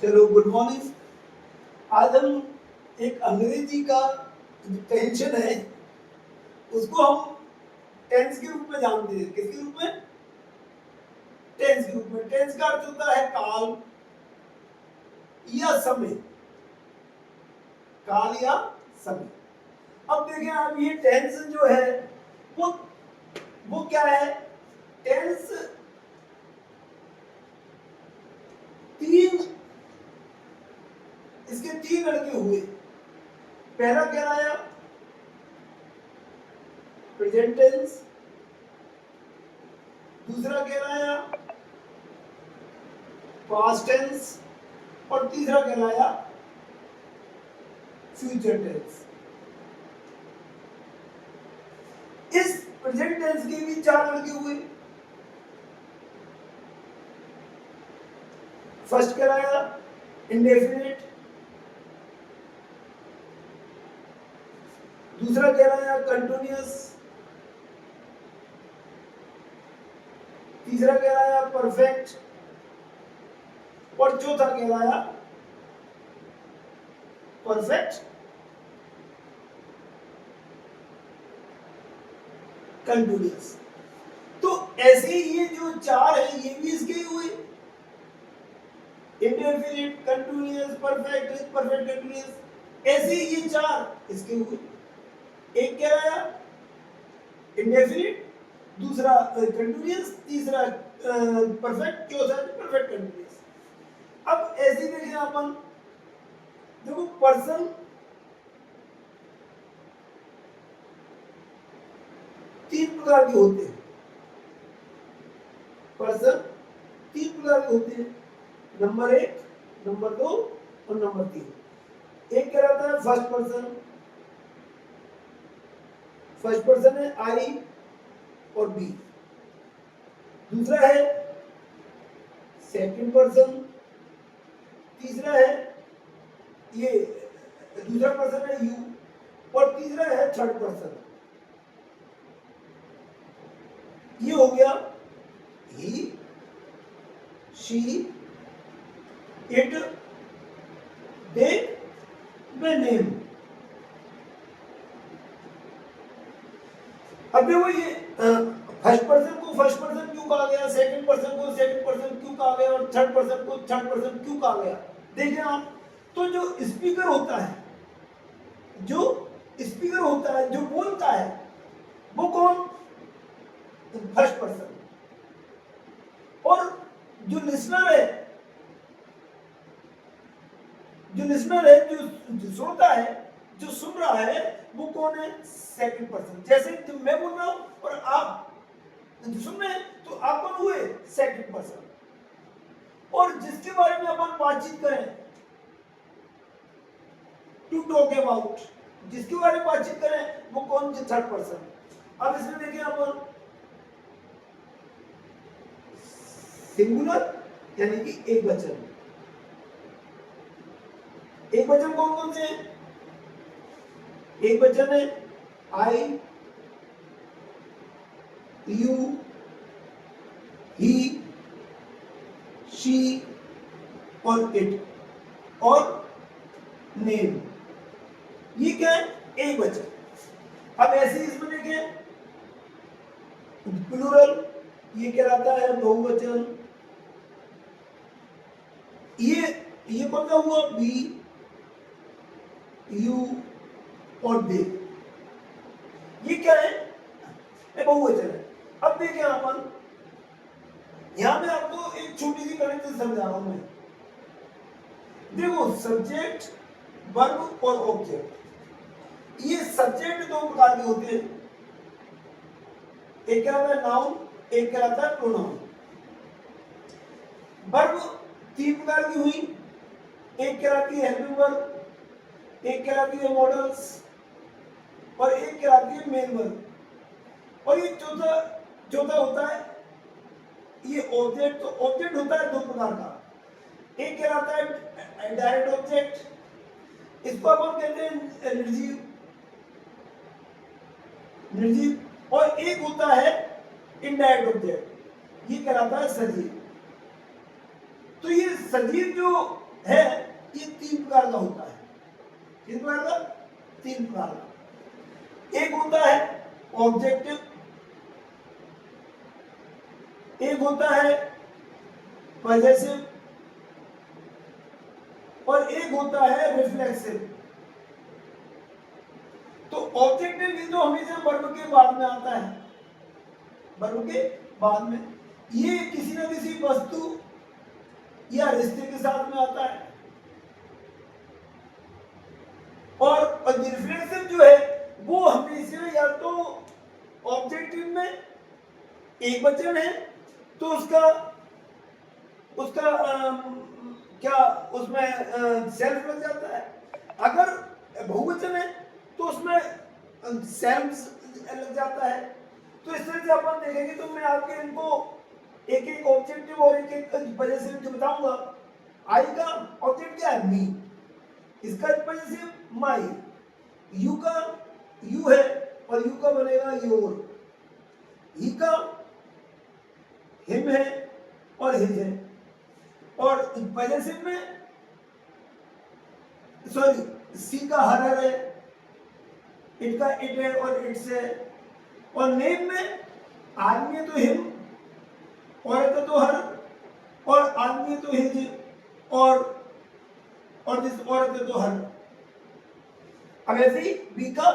चलो good morning. आज हम एक अंग्रेजी का टेंशन है उसको हम टेंस के रूप में जानते हैं। किसके रूप में? टेंस के रूप में। टेंस का अर्थ होता है काल या समय। काल या समय। अब देखें आप, ये टेंस जो है वो क्या है? टेंस इसके तीन लड़के हुए। पहला कहलाया प्रेजेंट टेंस, दूसरा कहलाया पास्ट टेंस और तीसरा कहलाया फ्यूचर टेंस। इस प्रेजेंट टेंस के भी चार लड़के हुए। फर्स्ट कहलाया इंडेफिनिट, दूसरा कहलाया कंटिन्यूअस, तीसरा कहलाया परफेक्ट और चौथा कहलाया परफेक्ट कंटिन्यूअस। तो ऐसे ये जो चार है ये भी इसके हुए। Indefinite, continuous, perfect, perfect continuous. ऐसे ये चार इसके हुए। एक कहलाया इंडेफिनिट, दूसरा कंटिन्यूअस, तीसरा परफेक्ट, चौथा परफेक्ट कंटिन्यूअस। अब ऐसे देखें अपन, देखो पर्सन तीन प्रकार के होते हैं। पर्सन तीन प्रकार के होते हैं, नंबर एक, नंबर दो और नंबर तीन। एक कहलाता है फर्स्ट पर्सन। फर्स्ट पर्सन है आई और बी। दूसरा है सेकंड पर्सन। तीसरा है ये दूसरा पर्सन है यू और तीसरा है थर्ड पर्सन। ये हो गया he, she, it, they, we, name. अब देखो ये फर्स्ट पर्सन को फर्स्ट पर्सन क्यों कहा गया, सेकंड पर्सन को सेकंड पर्सन क्यों कहा गया और थर्ड पर्सन को थर्ड पर्सन क्यों कहा गया? देखें आप, तो जो स्पीकर होता है, जो स्पीकर होता है, जो बोलता है, वो कौन? First person. और जो लिसनर है, जो सुनता है, जो सुन रहा है, वो कौन है? Second person. जैसे जब मैं बोल रहा हूं और आप सुन रहे हैं तो आप कौन हुए? Second person. और जिसके बारे में अपन बातचीत करें, टू टॉक अबाउट, जिसके बारे में बातचीत करें वो कौन? Third person. अब इसमें देखिए अपन, सिंगुलर यानी कि एक वचन। एक वचन कौन कौन से हैं? एक वचन है आई, यू, ही, शी और इट और नेम। ये क्या है? एक वचन। अब ऐसे इसमें देखें प्लूरल, ये कहलाता है बहुवचन। ये कौन सा हुआ? बी, यू और दे। ये क्या है? बहुवचन है। अब देखें अपन, यहां मैं आपको एक छोटी सी गणित समझा रहा हूं मैं। देखो सब्जेक्ट, वर्ब और ऑब्जेक्ट। ये सब्जेक्ट दो प्रकार के होते हैं। एक कहलाता है नाउन, एक कहलाता है प्रोनाउन। वर्ब तीन प्रकार की हुई। एक कहलाती है हेल्पिंग वर्ब, एक कहलाती है मॉडल्स और एक कहलाती है मेन वर्ब। और ये चौथा होता है ये ऑब्जेक्ट। तो ऑब्जेक्ट होता है दो प्रकार का। एक कहलाता है डायरेक्ट ऑब्जेक्ट, इसको अपन कहते हैं निर्जीव। और एक होता है इनडायरेक्ट ऑब्जेक्ट, ये कहलाता है सजीव। तो ये सजीव जो है, ये 3 प्रकार का होता है। किस प्रकार का? 3 प्रकार का। एक होता है ऑब्जेक्टिव, एक होता है पॉजेसिव, और एक होता है रिफ्लेक्सिव। तो ऑब्जेक्टिव भी तो हमेशा वर्ब के बाद में आता है, वर्ब के बाद में। ये किसी न किसी वस्तु या रिश्ते के साथ में आता है। और रिफ्लेक्सिव जो है वो हमेशा या तो ऑब्जेक्टिव में एक वचन है तो उसका उसका क्या उसमें सेल्फ लग जाता है, अगर बहुवचन है तो उसमें सेल्फ लग जाता है। तो इस तरह से अपन देखेंगे तो मैं आपके इनको एक एक ऑब्जेक्टिव और एक एक वजह से जो बताऊंगा। आई का ऑब्जेक्ट क्या है? मी। इसका वजह से माई। यू का यू है और यू का बनेगा योर। ही का हिम है और हिज है। और पॉजेसिव में सॉरी सी का हर है, इट का इट है और इट्स है। और नेम में आदमी है तो हिम, औरत है तो हर, और आदमी है तो हिज, और जिस औरत है तो हर। अब ऐसे ही बी का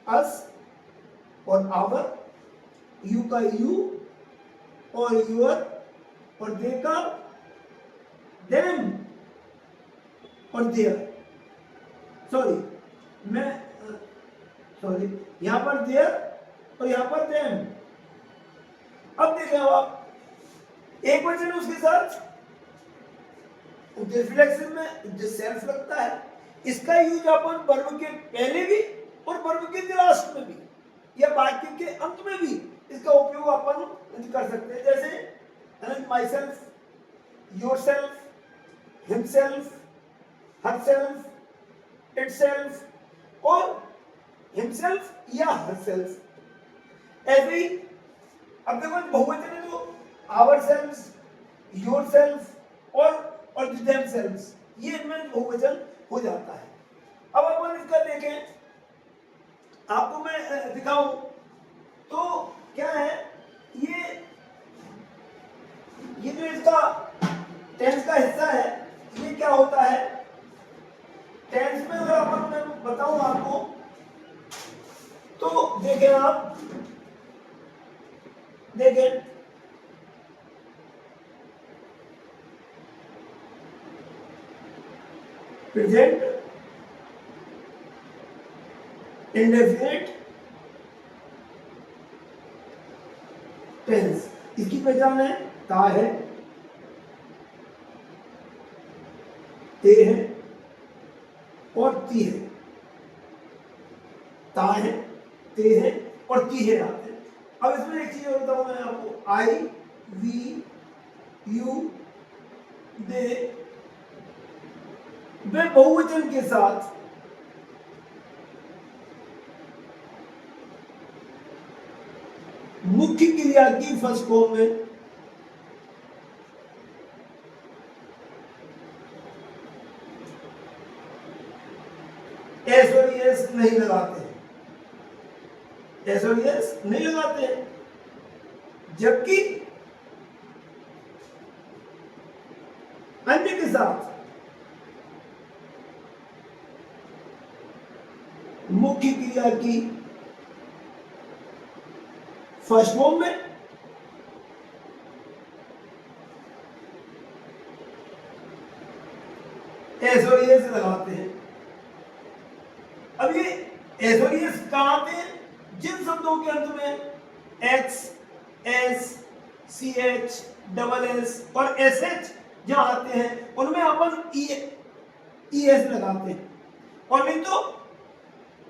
अस और आवर, यू का यू और यूर, और दे का देम और देयर। सॉरी मैं सॉरी यहां पर देयर और यहां पर देम। अब देखें आप एक वचन है उसके साथ रिफ्लेक्सिव में जो सेल्फ लगता है, इसका यूज अपन वर्ब के पहले भी और वर्ब के लास्ट में भी या वाक्य के अंत में भी इसका उपयोग अपन कर सकते हैं। जैसे my self, your self, himself, herself, itself और हिमसेल्फ या हरसेल्फ। ऐसे ही अब देखो बहुवचन है तो आवर सेल्फ, योर सेल्फ और देम सेल्फ, ये इनमें बहुवचन हो जाता है। अब अपन इसका देखें, आपको मैं दिखाऊं तो क्या है ये जो इसका टेंस का हिस्सा है ये क्या होता है। टेंस में अगर अपन मैं बताऊं आपको तो देखें आप देखें प्रेजेंट इंडेफिनिट टेंस, इसकी पहचान है ता है, ते है और ती है। ता है, ते है और ती है आते हैं। अब इसमें एक चीज और बताऊं मैं आपको, आई, वी, यू, दे, वे बहुवचन के साथ मुख्य क्रिया की फर्स्ट फॉर्म में एस और एस नहीं लगाते हैं, एस और एस नहीं लगाते हैं, जबकि अन्य के साथ मुख्य क्रिया की फर्स्ट फॉर्म में एस और एस लगाते हैं। अब ये एस और एस कहां आते हैं? जिन शब्दों के अंत में X, S, C H, double S और एस एच जहां आते हैं उनमें अपन ई एस लगाते हैं, और नहीं तो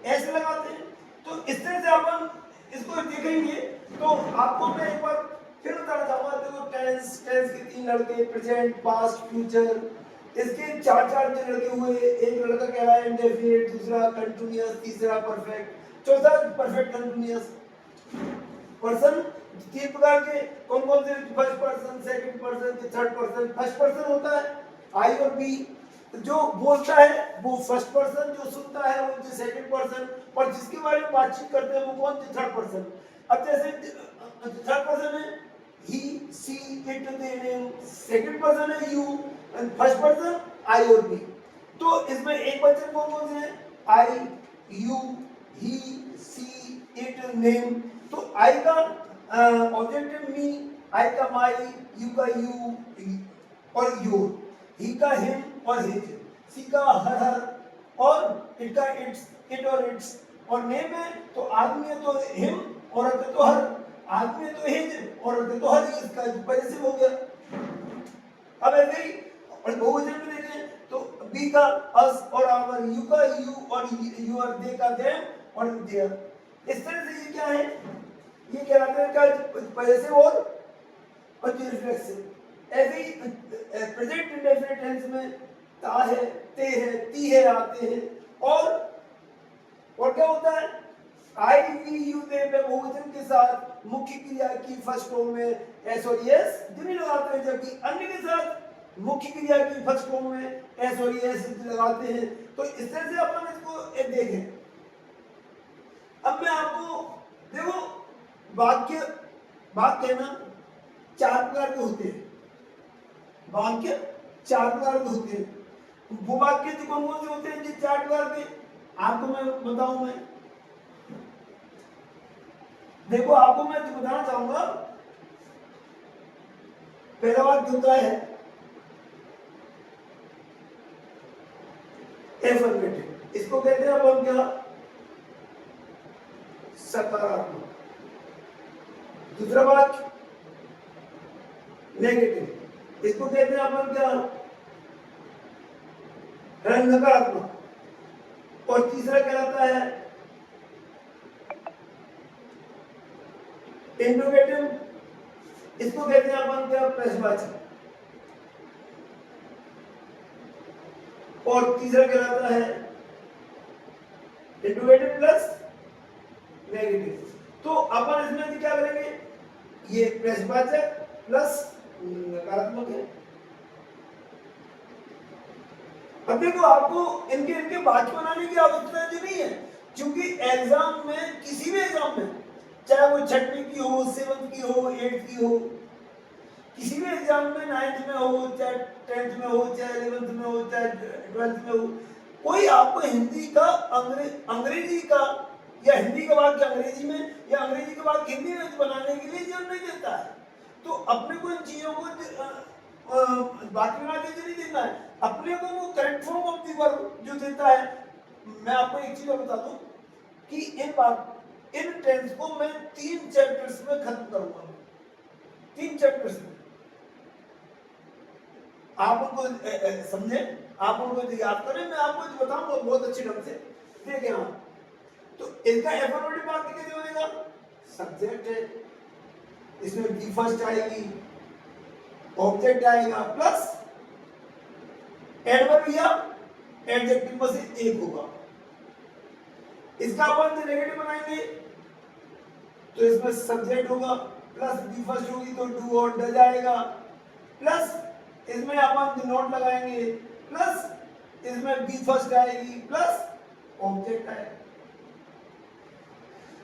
एस लगाते हैं। तो इस तरह से अपन इसको देखेंगे तो आपको मैं एक बार फिर बताना चाहूंगा। देखो टेंस के 3 लड़के, प्रेजेंट, पास्ट, फ्यूचर, इसके 4 लड़के हुए। एक लड़का कह रहा है इंडेफिनिट, दूसरा कंटिन्यूअस, तीसरा परफेक्ट, चौथा परफेक्ट कंटिन्यूअस। पर्सन 3 प्रकार के कौन कौन से? First person, second person, third person. First person होता है आई और बी, जो बोलता है वो फर्स्ट पर्सन, जो सुनता है वो सेकंड पर्सन, और जिसके बारे में बातचीत करते हैं वो कौन, थर्ड पर्सन। अब जैसे थर्ड पर्सन है ही, she, it, they, second person है you, and first person I और बी। तो इसमें एक वचन कौन कौन से हैं, I, you, he, she, it, name. तो आई का ऑब्जेक्ट है मी, आई का माई, यू का यू और योर, ही का हिम और हिज, सी का हर और इट का इट्स, इट और इट्स, और नेम है तो आदमी है तो हिम, औरत है तो हर, आदमी है तो हिज, औरत है तो हर, इसका पहले से हो गया। अब ऐसे ही और बहुवचन में देखें तो बी का अस और आवर, यू का यू और यूर, दे का देम और देयर। इस तरह से ये क्या है, ये कहलाते हैं क्या, पहले से और रिफ्लेक्सिव। ऐसे ही प्रेजेंट इंडेफिनिट टेंस में ता है, ते है, ती है आते हैं, और क्या होता है, आई, वी, यू, दे में बहुवचन के साथ मुख्य क्रिया की फर्स्ट फॉर्म में एस और एस नहीं लगाते हैं, जबकि अन्य के साथ मुख्य क्रिया की फर्स्ट फॉर्म में एस और एस लगाते हैं। तो इस तरह से अपन इसको देखें। अब मैं आपको देखो, वाक्य ना चार प्रकार के होते हैं, वाक्य चार प्रकार के होते हैं। वो वाक्य जो कौन कौन से होते हैं, जिस चार प्रकार के आपको मैं बताऊं, मैं देखो आपको मैं जो बताना चाहूंगा, पहला वाक्य होता है एफर्मेटिव, इसको कहते हैं अपन क्या, सकारात्मक। दूसरा वाक्य नेगेटिव, इसको कहते हैं अपन क्या, नकारात्मक। और तीसरा कहलाता है इंट्रोगेटिव, इसको कहते हैं अपन क्या, प्रश्नवाचक। और तीसरा कहलाता है इंट्रोगेटिव प्लस नेगेटिव। तो अपन इसमें क्या करेंगे, ये प्रश्नवाचक प्लस नकारात्मक है। अब देखो आपको इनके वाक्य बनाने की आवश्यकता नहीं है, क्योंकि एग्जाम में, किसी भी एग्जाम में, चाहे वो छठवीं की हो, सेवंथ की हो, एट्थ की हो, किसी भी एग्जाम में, नाइन्थ में हो, चाहे टेंथ में हो, चाहे 11th में हो, चाहे 12th में हो, कोई आपको हिंदी का अंग्रेजी का, या हिंदी का वाक्य अंग्रेजी में, या अंग्रेजी का वाक्य हिंदी में बनाने के लिए जरूर नहीं देता है। तो अपने को इन चीजों को वाक्य बना के नहीं देना है, अपने को वो correct form of the verb जो देता है। मैं आपको एक चीज और बता दूं कि इन टेंस को मैं 3 चैप्टर्स में खत्म करूंगा, 3 चैप्टर्स में। आप उनको समझे, आप उनको याद करें, मैं आपको जो बताऊंगा बहुत अच्छे ढंग से देखें आप। तो इसका एफर्मेटिव वाक्य कैसे बनेगा, सब्जेक्ट है, इसमें बी फर्स्ट आएगी, ऑब्जेक्ट आएगा, प्लस एडवर्ब या एडजेक्टिव में से एक होगा। इसका अपन नेगेटिव बनाएंगे तो इसमें सब्जेक्ट होगा, प्लस बी फर्स्ट होगी तो डू और डज आएगा, प्लस इसमें अपन नोट लगाएंगे, प्लस इसमें बी फर्स्ट आएगी, प्लस ऑब्जेक्ट आएगा।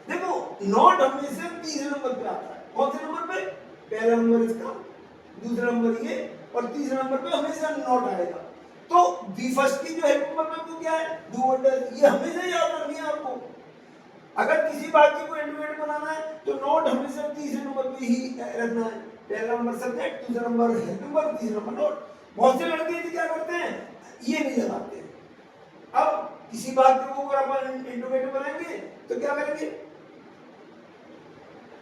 देखो नोट हमेशा तीसरे नंबर पे आता है। कौन से नंबर पे, पहला नंबर इसका, दूसरा नंबर ये, और तीसरा नंबर पे हमेशा नोट आएगा। तो बी फर्स्ट की जो है नंबर पे वो क्या है, डू और डज, ये हमेशा याद रखनी है आपको। अगर किसी वाक्य को इंडिविजुअल बनाना है तो नोट हमेशा तीसरे नंबर पे ही रखना है। पहला नंबर सब्जेक्ट, दूसरा नंबर नंबर, तीसरा नंबर नोट। बहुत से लड़के क्या करते हैं, ये नहीं लगाते। अब किसी वाक्य को अगर अपन इंडिविजुअल बनाएंगे तो क्या करेंगे,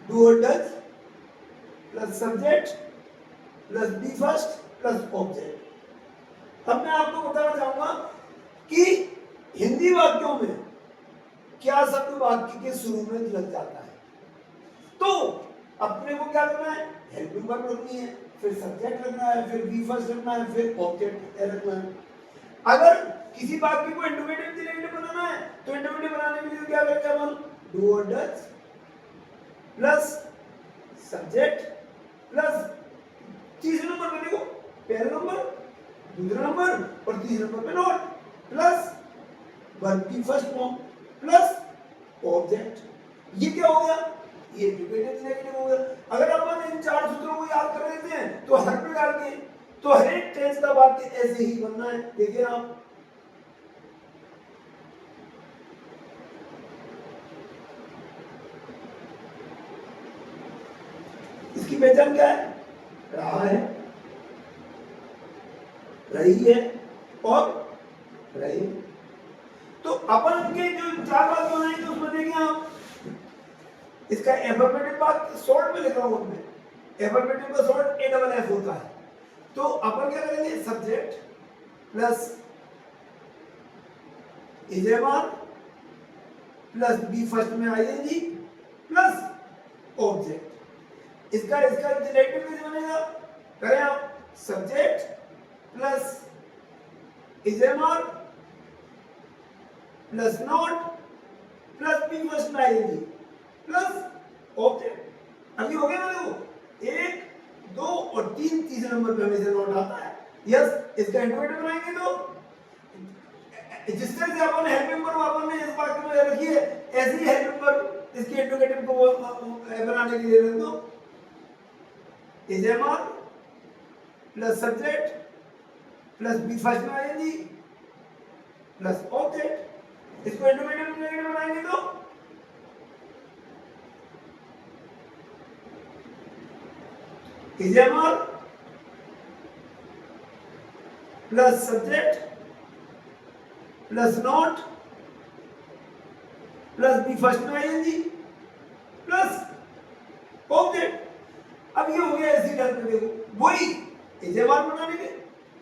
डू और does plus subject plus V first plus object. अब मैं आपको बताना चाहूंगा कि हिंदी वाक्यों में क्या शब्द वाक्य के शुरू में लग जाता है। तो अपने को क्या करना है, हेल्पिंग वर्ब रखनी है, फिर सब्जेक्ट रखना है, फिर बी फर्स्ट रखना है, फिर ऑब्जेक्ट रखना है। अगर किसी वाक्य को इंटरोगेटिव बनाना है तो इंटरोगेटिव बनाने के लिए क्या करेंगे अपन, डू और डज प्लस सब्जेक्ट प्लस तीसरे नंबर पे देखो, पहला नंबर दूसरा नंबर और तीसरे नंबर पे नॉट, प्लस वर्ब की फर्स्ट फॉर्म प्लस ऑब्जेक्ट। ये क्या हो गया? ये इंडिकेटिव नेगेटिव हो गया। अगर अपन इन चार सूत्रों को याद कर लेते हैं तो हर पे डाल के तो हर एक टेंस का वाक्य ऐसे ही बनना है। देखिए आप, इसकी पहचान क्या है? रहा है, रही है और रहे। तो अपन के जो चार वाक्य बनाएंगे तो उसमें देखिए आप, इसका एफर्मेटिव पार्ट शॉर्ट में लिखा हुआ है, एफर्मेटिव का शॉर्ट AFF होता है। तो अपन क्या करेंगे? Subject plus is am are plus V first में आईएनजी प्लस ऑब्जेक्ट। इसका रिलेटिव कैसे बनेगा? करें आप, subject plus is am are plus not plus V first में आईएनजी प्लस ऑब्जेक्ट। अभी हो गया ना? देखो 1 2 और 3, तीसरे नंबर पे हमेशा नॉट आता है। यस, इसका इंडिकेटिव बनाएंगे तो जिस तरह से अपन हेल्पिंग वर्ब अपन ने इस वाक्य में रखी है, ऐसे ही हेल्पिंग वर्ब इसके इंडिकेटिव को बनाने के लिए रख दो। Is a man plus subject plus V first में आएंगी प्लस ऑब्जेक्ट। इसको इंडिकेटिव नेगेटिव बनाएंगे तो is a man plus subject plus not plus V first में आईएनजी प्लस ऑब्जेक्ट। अब ये हो गया ऐसी ढंग पे। देखो वही इजेमार बनाने के,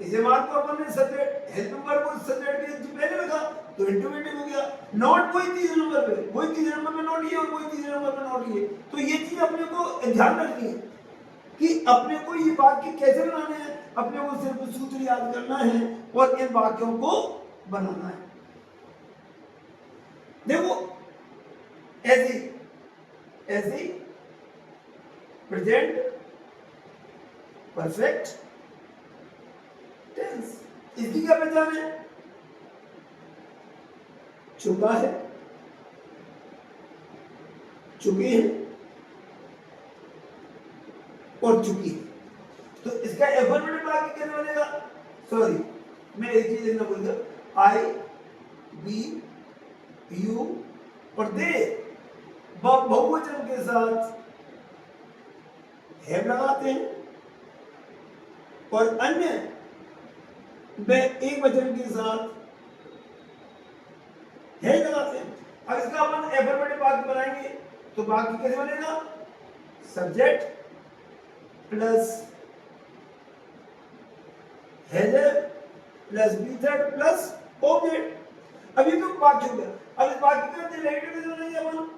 इजेमार को अपन ने सब्जेक्ट हेल्प नंबर को सब्जेक्ट के पहले रखा तो इंटरमीडिएट हो गया। नॉट वही तीसरे नंबर पे, वही तीसरे नंबर पे नॉट ये और वही तीसरे नंबर पे नॉट ये। तो ये चीज अपने को ध्यान रखनी है कि अपने को ये वाक्य कैसे बनाने हैं। अपने को सिर्फ सूत्र याद करना है और इन वाक्यों को बनाना है। देखो ऐसी प्रेजेंट परफेक्ट टेंस, इसकी क्या पहचान है? चुका है, चुकी है और चुकी है। तो इसका एफर्मेटिव वाक्य कैसे बनेगा? सॉरी, मैं एक चीज लिखना भूल गया। आई, वी, यू और दे बहुवचन के साथ हैव लगाते हैं और अन्य में एक वचन के साथ है लगाते हैं। अब इसका अपन एफर्मेटिव वाक्य बनाएंगे तो वाक्य कैसे बनेगा? सब्जेक्ट प्लस हैजर plus V third plus object. अभी तो वाक्य हो गया। अब इस वाक्य का रिलेटिव कैसे बनाएंगे अपन?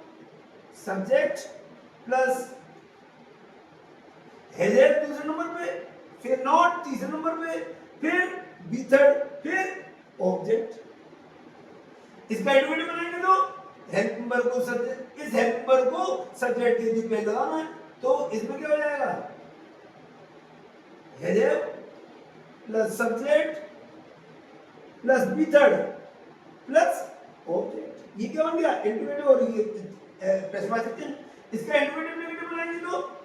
सब्जेक्ट प्लस हैजर दूसरे नंबर पे, फिर नॉट तीसरे नंबर पे, फिर बी थर्ड, फिर ऑब्जेक्ट। इसका इंडिकेटिव बनाएंगे तो हेल्प नंबर को सब्जेक्ट, इस हेल्प नंबर को सब्जेक्ट के पे लगाना है। तो इसमें क्या हो जाएगा? हैजर plus subject plus V third plus object. ये क्या बन गया? इंडिकेटिव और ये प्रेसवाचक। इसका इंडिकेटिव नेगेटिव बनाएंगे तो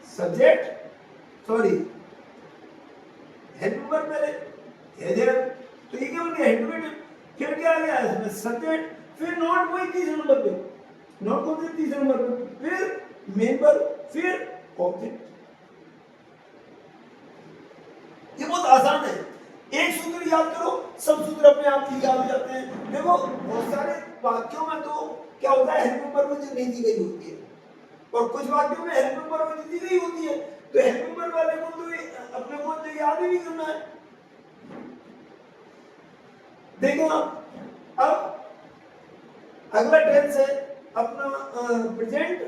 सब्जेक्ट सॉरी हेल्प नंबर पहले हैजर, तो ये क्या बन गया? इंडिकेटिव। फिर क्या आ गया इसमें? सब्जेक्ट, फिर नॉट वही तीसरे नंबर पे, नॉट कौन से तीसरे नंबर पे, फिर मेन पर, फिर ऑब्जेक्ट। ये बहुत आसान है। एक सूत्र याद करो, सब सूत्र अपने आप ही याद हो जाते हैं। देखो बहुत सारे वाक्यों में तो क्या होता है, हेल्प नंबर मुझे नहीं दी गई होती है और कुछ वाक्यों में हेल्प नंबर मुझे दी गई होती है। तो हेल्प नंबर वाले को तो अपने को तो याद ही नहीं करना है। देखो अब अगला टेंस है अपना प्रेजेंट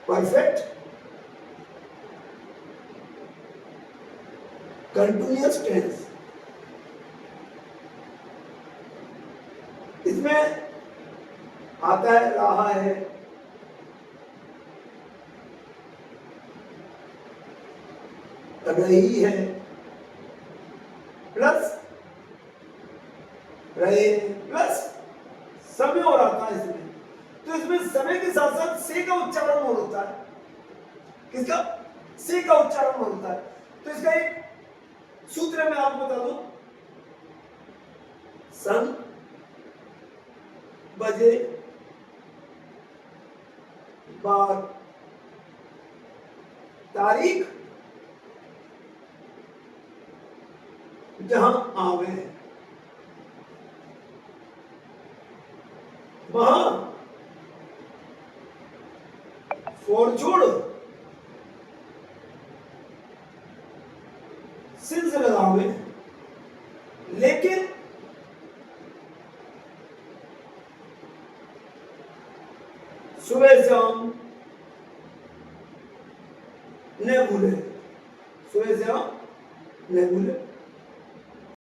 परफेक्ट कंटिन्यूअस टेंस। इसमें आता है रहा है, रही है प्लस रहे प्लस समय और आता है इसमें। तो इसमें समय के साथ साथ से का उच्चारण और होता है। किसका? से का उच्चारण और होता है। तो इसका एक सूत्र मैं आपको बता दूं, सन, बजे, बार, तारीख, जहां आवे, वहां फोर छोड़ सिंस लगावे, लेकिन सुबह शाम न भूले, सुबह शाम न भूले।